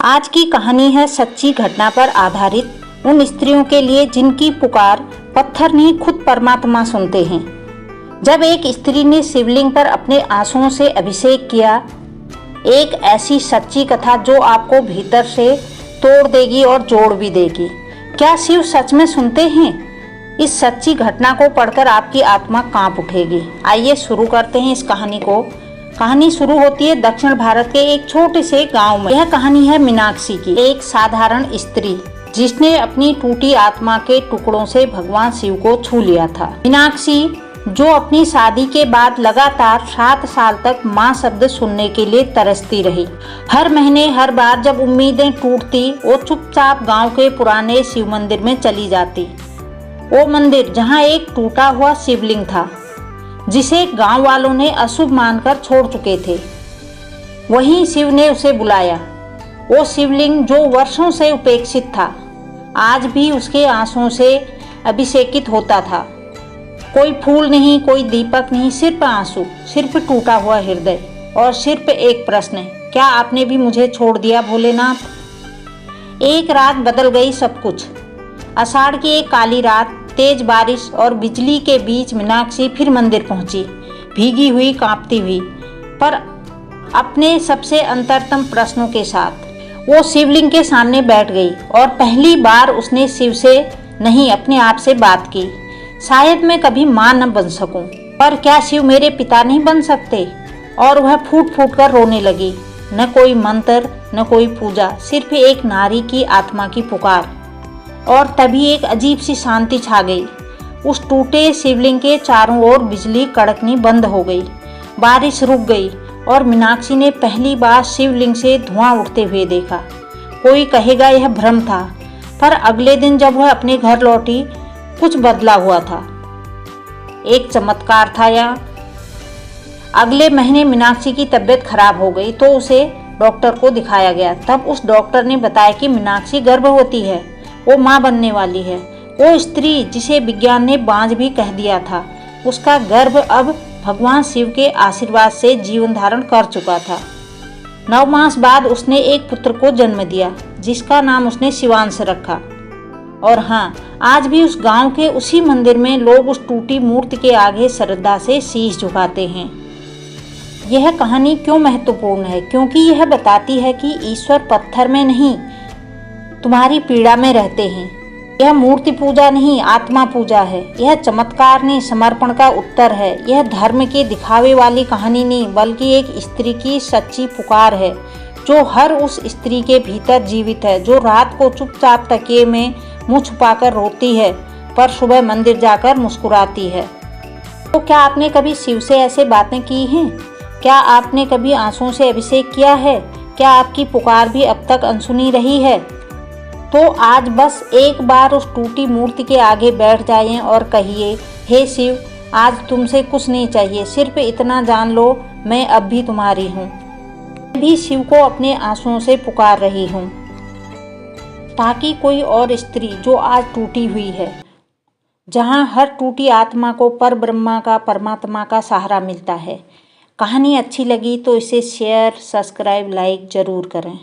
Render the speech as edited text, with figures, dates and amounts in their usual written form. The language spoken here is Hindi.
आज की कहानी है सच्ची घटना पर आधारित उन स्त्रियों के लिए जिनकी पुकार पत्थर नहीं खुद परमात्मा सुनते हैं। जब एक स्त्री ने शिवलिंग पर अपने आंसुओं से अभिषेक किया, एक ऐसी सच्ची कथा जो आपको भीतर से तोड़ देगी और जोड़ भी देगी। क्या शिव सच में सुनते हैं? इस सच्ची घटना को पढ़कर आपकी आत्मा कांप उठेगी। आइए शुरू करते हैं इस कहानी को। कहानी शुरू होती है दक्षिण भारत के एक छोटे से गांव में। यह कहानी है मीनाक्षी की, एक साधारण स्त्री जिसने अपनी टूटी आत्मा के टुकड़ों से भगवान शिव को छू लिया था। मीनाक्षी जो अपनी शादी के बाद लगातार 7 साल तक माँ शब्द सुनने के लिए तरसती रही। हर महीने हर बार जब उम्मीदें टूटती, वो चुपचाप गांव के पुराने शिव मंदिर में चली जाती। वो मंदिर जहाँ एक टूटा हुआ शिवलिंग था जिसे गांव वालों ने अशुभ मानकर छोड़ चुके थे। वहीं शिव ने उसे बुलाया। वो शिवलिंग जो वर्षों से उपेक्षित था, आज भी उसके आंसुओं से अभिषेकित होता था। कोई फूल नहीं, कोई दीपक नहीं, सिर्फ आंसू, सिर्फ टूटा हुआ हृदय और सिर्फ एक प्रश्न, क्या आपने भी मुझे छोड़ दिया भोलेनाथ? एक रात बदल गई सब कुछ। आषाढ़ की एक काली रात, तेज बारिश और बिजली के बीच मीनाक्षी फिर मंदिर पहुंची, भीगी हुई, कांपती हुई, पर अपने सबसे अंतरतम प्रश्नों के साथ। वो शिवलिंग के सामने बैठ गई और पहली बार उसने शिव से नहीं, अपने आप से बात की। शायद मैं कभी मां न बन सकूं, पर क्या शिव मेरे पिता नहीं बन सकते? और वह फूट फूट कर रोने लगी। न कोई मंत्र, न कोई पूजा, सिर्फ एक नारी की आत्मा की पुकार। और तभी एक अजीब सी शांति छा गई। उस टूटे शिवलिंग के चारों ओर बिजली कड़कनी बंद हो गई, बारिश रुक गई और मीनाक्षी ने पहली बार शिवलिंग से धुआं उठते हुए देखा। कोई कहेगा यह भ्रम था, पर अगले दिन जब वह अपने घर लौटी, कुछ बदला हुआ था। एक चमत्कार था यहाँ। अगले महीने मीनाक्षी की तबीयत खराब हो गई तो उसे डॉक्टर को दिखाया गया। तब उस डॉक्टर ने बताया कि मीनाक्षी गर्भवती है, वो माँ बनने वाली है। वो स्त्री जिसे विज्ञान ने बांझ भी कह दिया था, उसका गर्भ अब भगवान शिव के आशीर्वाद से जीवन धारण कर चुका था। 9 मास बाद उसने एक पुत्र को जन्म दिया, जिसका नाम उसने शिवांश रखा। और हाँ, आज भी उस गांव के उसी मंदिर में लोग उस टूटी मूर्ति के आगे श्रद्धा से शीश झुकाते हैं। यह कहानी क्यों महत्वपूर्ण है? क्योंकि यह बताती है कि ईश्वर पत्थर में नहीं, तुम्हारी पीड़ा में रहते हैं। यह मूर्ति पूजा नहीं, आत्मा पूजा है। यह चमत्कार नहीं, समर्पण का उत्तर है। यह धर्म के दिखावे वाली कहानी नहीं, बल्कि एक स्त्री की सच्ची पुकार है, जो हर उस स्त्री के भीतर जीवित है, जो रात को चुपचाप तकिए में मुंह छुपाकर रोती है, पर सुबह मंदिर जाकर मुस्कुराती है। तो क्या आपने कभी शिव से ऐसे बातें की हैं? क्या आपने कभी आंसुओं से अभिषेक किया है? क्या आपकी पुकार भी अब तक अनसुनी रही है? तो आज बस एक बार उस टूटी मूर्ति के आगे बैठ जाइए और कहिए, हे शिव, आज तुमसे कुछ नहीं चाहिए, सिर्फ इतना जान लो, मैं अब भी तुम्हारी हूँ। मैं भी शिव को अपने आंसुओं से पुकार रही हूँ, ताकि कोई और स्त्री जो आज टूटी हुई है, जहाँ हर टूटी आत्मा को पर ब्रह्मा का, परमात्मा का सहारा मिलता है। कहानी अच्छी लगी तो इसे शेयर, सब्सक्राइब, लाइक जरूर करें।